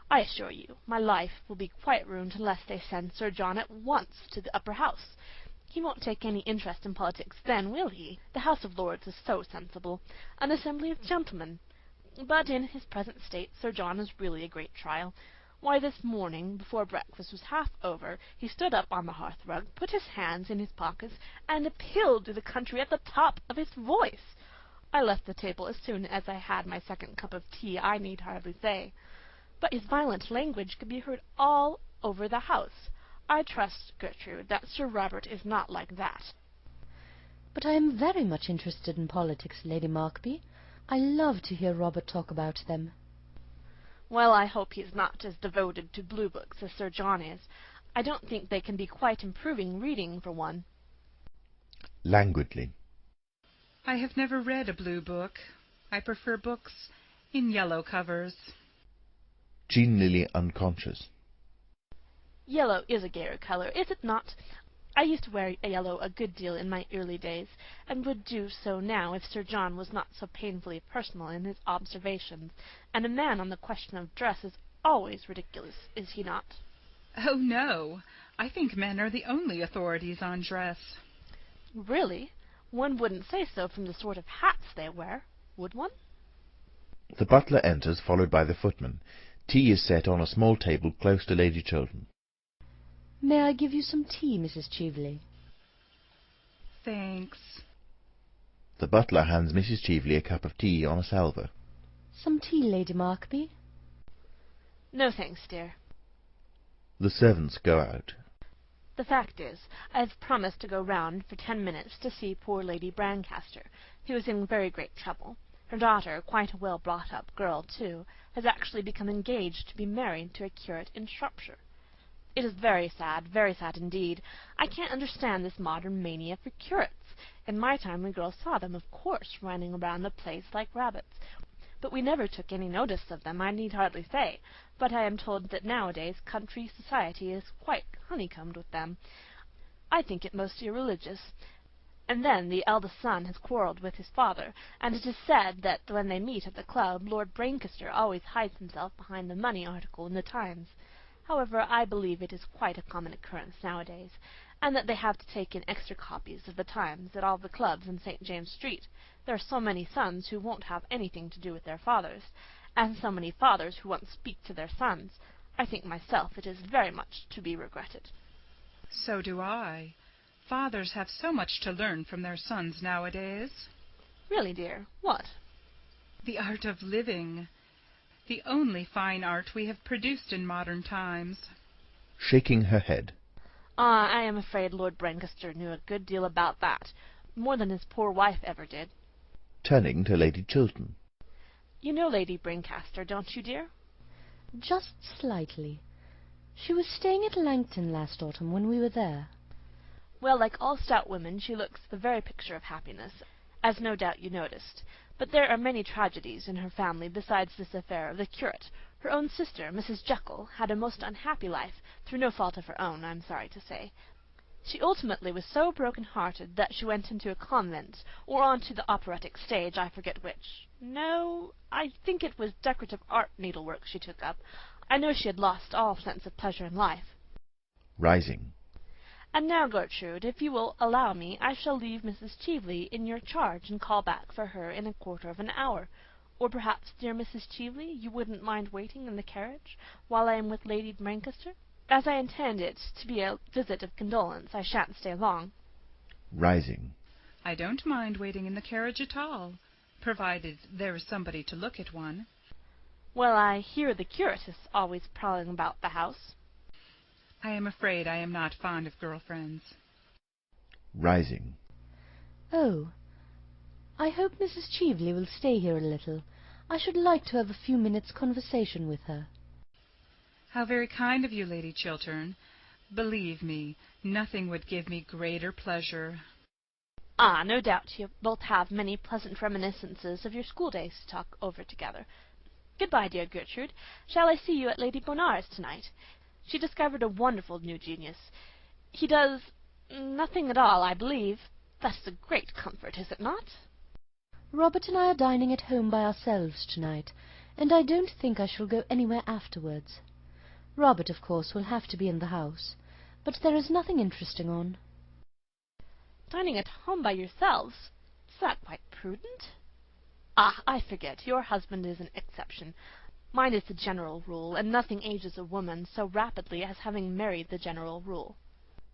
Speaker 8: I assure you, my life will be quite ruined unless they send Sir John at once to the Upper House. He won't take any interest in politics then, will he? The House of Lords is so sensible, an assembly of gentlemen. But in his present state Sir John is really a great trial. Why, this morning, before breakfast was half over, he stood up on the hearth-rug, put his hands in his pockets, and appealed to the country at the top of his voice. I left the table as soon as I had my second cup of tea, I need hardly say. But his violent language could be heard all over the house. I trust, Gertrude, that Sir Robert is not like that.
Speaker 5: But I am very much interested in politics, Lady Markby. I love to hear Robert talk about them.
Speaker 8: Well, I hope he is not as devoted to blue books as Sir John is. I don't think they can be quite improving reading for one.
Speaker 1: Languidly.
Speaker 7: I have never read a blue book. I prefer books in yellow covers.
Speaker 1: Genially unconscious.
Speaker 8: Yellow is a gayer colour, is it not? I used to wear yellow a good deal in my early days, and would do so now if Sir John was not so painfully personal in his observations, and a man on the question of dress is always ridiculous, is he not?
Speaker 7: Oh, no. I think men are the only authorities on dress.
Speaker 8: Really? One wouldn't say so from the sort of hats they wear, would one?
Speaker 1: The butler enters, followed by the footman. Tea is set on a small table close to Lady Chiltern.
Speaker 5: May I give you some tea, Mrs. Cheveley?
Speaker 7: Thanks.
Speaker 1: The butler hands Mrs. Cheveley a cup of tea on a salver.
Speaker 5: Some tea, Lady Markby?
Speaker 8: No, thanks, dear.
Speaker 1: The servants go out.
Speaker 8: The fact is, I have promised to go round for 10 minutes to see poor Lady Brancaster, who is in very great trouble. Her daughter, quite a well-brought-up girl, too, has actually become engaged to be married to a curate in Shropshire. It is very sad indeed. I can't understand this modern mania for curates. In my time we girls saw them, of course, running around the place like rabbits. But we never took any notice of them, I need hardly say. But I am told that nowadays country society is quite honeycombed with them. I think it most irreligious. And then the eldest son has quarrelled with his father, and it is said that when they meet at the club, Lord Brancaster always hides himself behind the money article in the Times. However, I believe it is quite a common occurrence nowadays, and that they have to take in extra copies of the Times at all the clubs in St. James's Street. There are so many sons who won't have anything to do with their fathers, and so many fathers who won't speak to their sons. I think myself it is very much to be regretted.
Speaker 7: So do I. Fathers have so much to learn from their sons nowadays.
Speaker 8: Really, dear, what?
Speaker 7: The art of living. The only fine art we have produced in modern times.
Speaker 1: Shaking her head.
Speaker 8: I am afraid Lord Brancaster knew a good deal about that, more than his poor wife ever did.
Speaker 1: Turning to Lady Chiltern.
Speaker 8: You know Lady Brancaster, don't you, dear?
Speaker 5: Just slightly. She was staying at Langton last autumn when we were there.
Speaker 8: Well, like all stout women, she looks the very picture of happiness, as no doubt you noticed. But there are many tragedies in her family besides this affair of the curate. Her own sister, Mrs. Jekyll, had a most unhappy life, through no fault of her own, I am sorry to say. She ultimately was so broken-hearted that she went into a convent, or on to the operatic stage, I forget which. No, I think it was decorative art needlework she took up. I know she had lost all sense of pleasure in life.
Speaker 1: Rising.
Speaker 8: And now, Gertrude, if you will allow me, I shall leave Mrs. Cheveley in your charge and call back for her in a quarter of an hour. Or perhaps, dear Mrs. Cheveley, you wouldn't mind waiting in the carriage while I am with Lady Brancaster? As I intend it to be a visit of condolence, I shan't stay long.
Speaker 1: Rising.
Speaker 7: I don't mind waiting in the carriage at all, provided there is somebody to look at one.
Speaker 8: Well, I hear the curate is always prowling about the house.
Speaker 7: I am afraid I am not fond of girl friends.
Speaker 1: Rising.
Speaker 5: Oh, I hope Mrs. Cheveley will stay here a little. I should like to have a few minutes' conversation with her.
Speaker 7: How very kind of you, Lady Chiltern. Believe me, nothing would give me greater pleasure.
Speaker 8: Ah, no doubt you both have many pleasant reminiscences of your schooldays to talk over together. Goodbye, dear Gertrude. Shall I see you at Lady Bonar's tonight? She discovered a wonderful new genius. He does nothing at all, I believe. That's a great comfort, is it not?
Speaker 5: Robert and I are dining at home by ourselves tonight, and I don't think I shall go anywhere afterwards. Robert, of course, will have to be in the house, but there is nothing interesting on.
Speaker 8: Dining at home by yourselves? Is that quite prudent? Ah, I forget. Your husband is an exception. Mine is the general rule, and nothing ages a woman so rapidly as having married the general rule.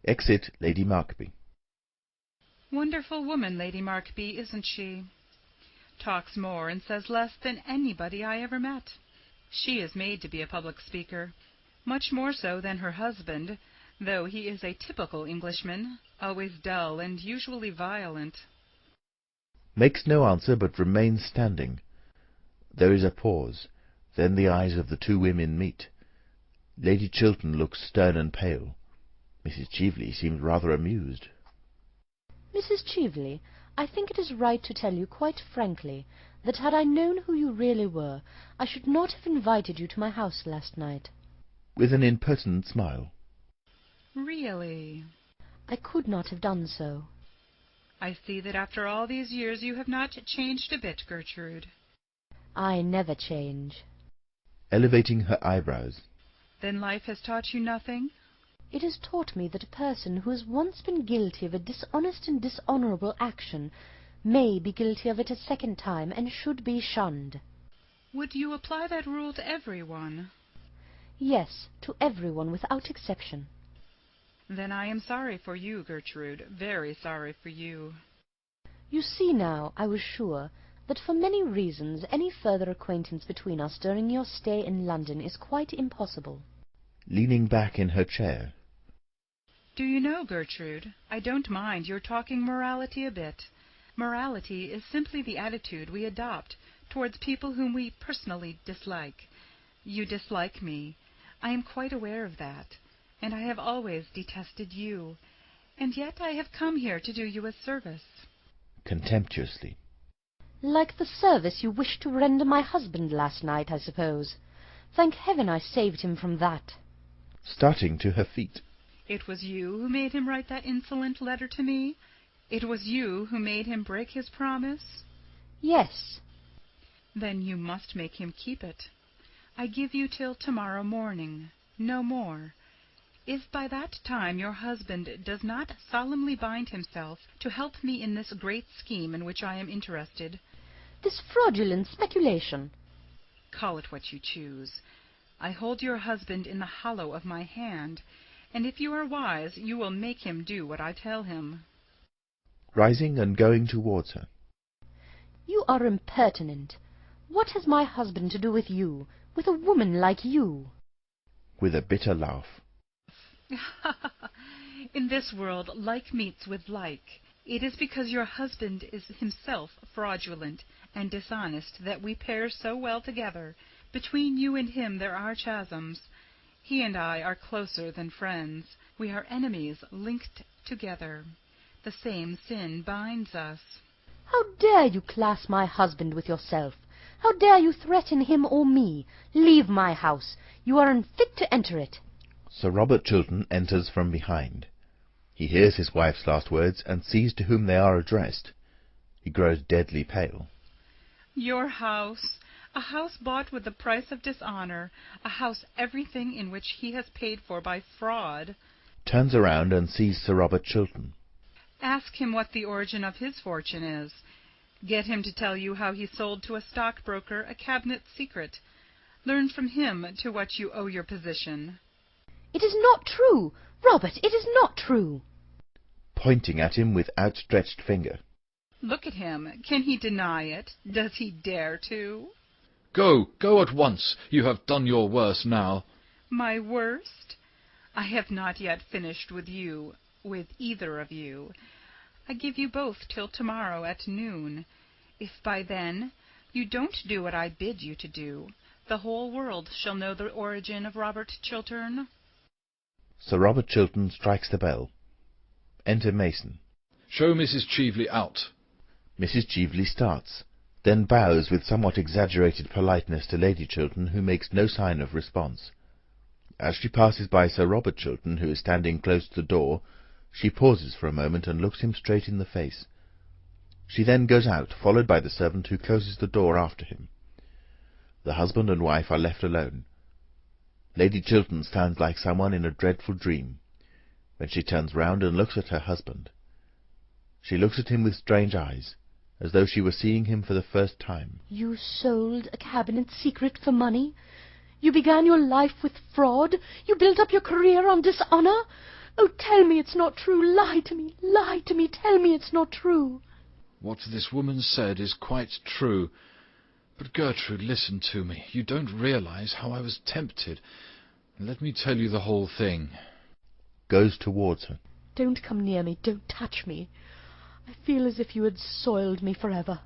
Speaker 1: Exit Lady Markby.
Speaker 7: Wonderful woman, Lady Markby, isn't she? Talks more and says less than anybody I ever met. She is made to be a public speaker, much more so than her husband, though he is a typical Englishman, always dull and usually violent.
Speaker 1: Makes no answer, but remains standing. There is a pause. Then the eyes of the two women meet. Lady Chiltern looks stern and pale. Mrs. Cheveley seems rather amused.
Speaker 5: Mrs. Cheveley, I think it is right to tell you quite frankly that had I known who you really were, I should not have invited you to my house last night.
Speaker 1: With an impertinent smile.
Speaker 7: Really?
Speaker 5: I could not have done so.
Speaker 7: I see that after all these years you have not changed a bit, Gertrude.
Speaker 5: I never change.
Speaker 1: Elevating her eyebrows.
Speaker 7: Then life has taught you nothing?
Speaker 5: It has taught me that a person who has once been guilty of a dishonest and dishonourable action may be guilty of it a second time and should be shunned.
Speaker 7: Would you apply that rule to everyone?
Speaker 5: Yes, to everyone without exception.
Speaker 7: Then I am sorry for you, Gertrude, very sorry for you.
Speaker 5: You see now, I was sure, that for many reasons any further acquaintance between us during your stay in London is quite impossible.
Speaker 1: Leaning back in her chair.
Speaker 7: Do you know, Gertrude, I don't mind your talking morality a bit. Morality is simply the attitude we adopt towards people whom we personally dislike. You dislike me. I am quite aware of that, and I have always detested you, and yet I have come here to do you a service.
Speaker 1: Contemptuously.
Speaker 5: Like the service you wished to render my husband last night, I suppose. Thank heaven I saved him from that.
Speaker 1: Starting to her feet.
Speaker 7: It was you who made him write that insolent letter to me? It was you who made him break his promise?
Speaker 5: Yes.
Speaker 7: Then you must make him keep it. I give you till tomorrow morning, no more. If by that time your husband does not solemnly bind himself to help me in this great scheme in which I am interested—
Speaker 5: This fraudulent speculation.
Speaker 7: Call it what you choose. I hold your husband in the hollow of my hand, and if you are wise, you will make him do what I tell him.
Speaker 1: Rising and going towards her.
Speaker 5: You are impertinent. What has my husband to do with you, with a woman like you?
Speaker 1: With a bitter laugh.
Speaker 7: In this world, like meets with like. It is because your husband is himself fraudulent and dishonest that we pair so well together. Between you and him there are chasms. He and I are closer than friends. We are enemies linked together. The same sin binds us.
Speaker 5: How dare you class my husband with yourself? How dare you threaten him or me? Leave my house. You are unfit to enter it.
Speaker 1: Sir Robert Chiltern enters from behind. He hears his wife's last words, and sees to whom they are addressed. He grows deadly pale.
Speaker 7: Your house, a house bought with the price of dishonour, a house everything in which he has paid for by fraud.
Speaker 1: Turns around and sees Sir Robert Chiltern.
Speaker 7: Ask him what the origin of his fortune is. Get him to tell you how he sold to a stockbroker a cabinet secret. Learn from him to what you owe your position.
Speaker 5: It is not true! Robert, it is not true!
Speaker 1: Pointing at him with outstretched finger.
Speaker 7: Look at him. Can he deny it? Does he dare to?
Speaker 3: Go at once. You have done your worst now.
Speaker 7: My worst? I have not yet finished with you, with either of you. I give you both till tomorrow at noon. If by then you don't do what I bid you to do, the whole world shall know the origin of Robert Chiltern.
Speaker 1: Sir Robert Chiltern strikes the bell. Enter Mason.
Speaker 3: Show Mrs. Cheveley out.
Speaker 1: Mrs. Cheveley starts, then bows with somewhat exaggerated politeness to Lady Chiltern, who makes no sign of response. As she passes by Sir Robert Chiltern, who is standing close to the door, she pauses for a moment and looks him straight in the face. She then goes out, followed by the servant, who closes the door after him. The husband and wife are left alone. Lady Chiltern stands like someone in a dreadful dream. When she turns round and looks at her husband, she looks at him with strange eyes, as though she were seeing him for the first time.
Speaker 5: You sold a cabinet secret for money? You began your life with fraud? You built up your career on dishonour? Oh, tell me it's not true. Lie to me, tell me it's not true.
Speaker 3: What this woman said is quite true. But Gertrude, listen to me. You don't realize how I was tempted. Let me tell you the whole thing.
Speaker 1: Goes towards her.
Speaker 5: Don't come near me, don't touch me. I feel as if you had soiled me forever.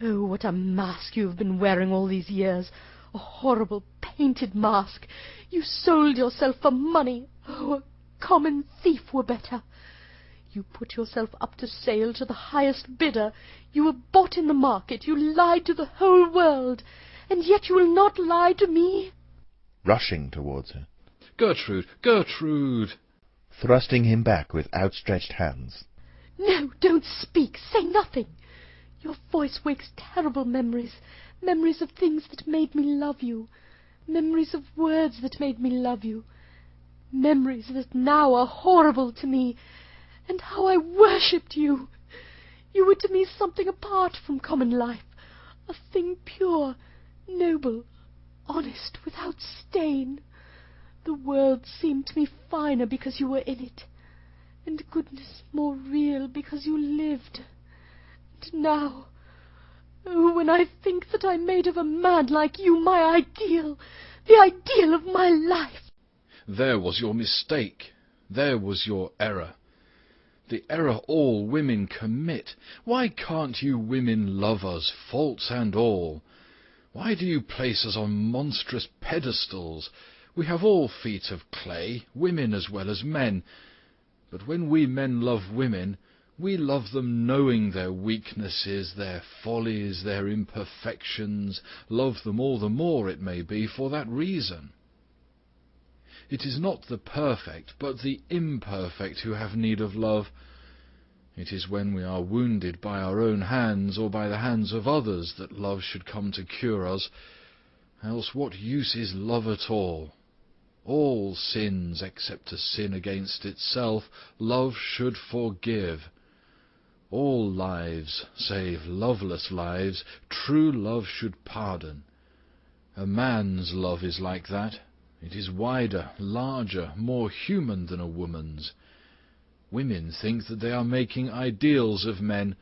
Speaker 5: Oh, what a mask you have been wearing all these years. A horrible painted mask. You sold yourself for money. Oh, a common thief were better. You put yourself up to sale to the highest bidder. You were bought in the market. You lied to the whole world. And yet you will not lie to me.
Speaker 1: Rushing towards her.
Speaker 3: Gertrude! Gertrude!
Speaker 1: Thrusting him back with outstretched hands.
Speaker 5: No, don't speak. Say nothing. Your voice wakes terrible memories. Memories of things that made me love you. Memories of words that made me love you. Memories that now are horrible to me. And how I worshipped you. You were to me something apart from common life. A thing pure, noble, honest, without stain. The world seemed to me finer because you were in it. And goodness more real because you lived. And now, oh, when I think that I made of a man like you my ideal, the ideal of my life.
Speaker 3: There was your mistake. There was your error. The error all women commit. Why can't you women love us, faults and all? Why do you place us on monstrous pedestals? We have all feet of clay, women as well as men. But when we men love women, we love them knowing their weaknesses, their follies, their imperfections, love them all the more, it may be, for that reason. It is not the perfect, but the imperfect who have need of love. It is when we are wounded by our own hands, or by the hands of others, that love should come to cure us. Else what use is love at all? All sins, except a sin against itself, love should forgive. All lives, save loveless lives, true love should pardon. A man's love is like that. It is wider, larger, more human than a woman's. Women think that they are making ideals of men.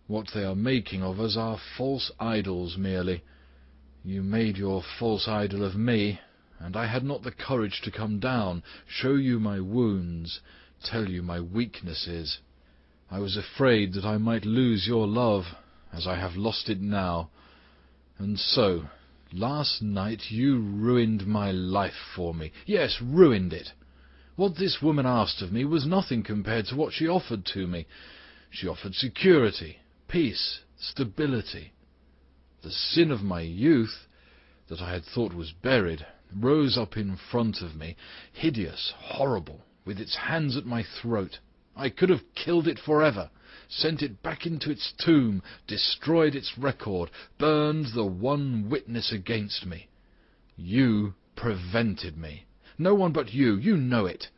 Speaker 3: What they are making of us are false idols merely. You made your false idol of me, and I had not the courage to come down, show you my wounds, tell you my weaknesses. I was afraid that I might lose your love, as I have lost it now. And so, last night you ruined my life for me. Yes, ruined it. What this woman asked of me was nothing compared to what she offered to me. She offered security, peace, stability. The sin of my youth, that I had thought was buried, rose up in front of me, hideous, horrible, with its hands at my throat. I could have killed it forever, sent it back into its tomb, destroyed its record, burned the one witness against me. You prevented me. No one but you know it.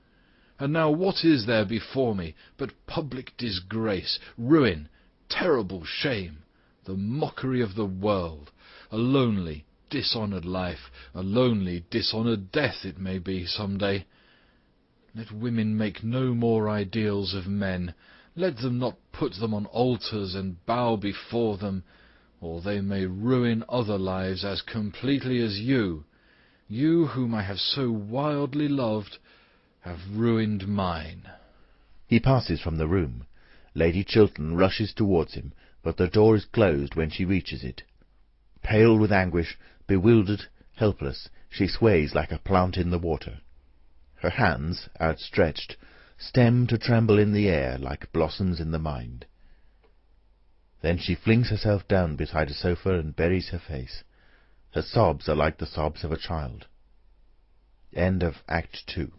Speaker 3: And now what is there before me but public disgrace, ruin, terrible shame, the mockery of the world, a lonely, dishonoured life, a lonely, dishonoured death, it may be, some day. Let women make no more ideals of men. Let them not put them on altars and bow before them, or they may ruin other lives as completely as you whom I have so wildly loved, have ruined mine.
Speaker 1: He passes from the room. Lady Chiltern rushes towards him. but the door is closed when she reaches it. Pale with anguish, bewildered, helpless, she sways like a plant in the water. Her hands, outstretched, stem to tremble in the air like blossoms in the mind. Then she flings herself down beside a sofa and buries her face. Her sobs are like the sobs of a child. End of Act 2.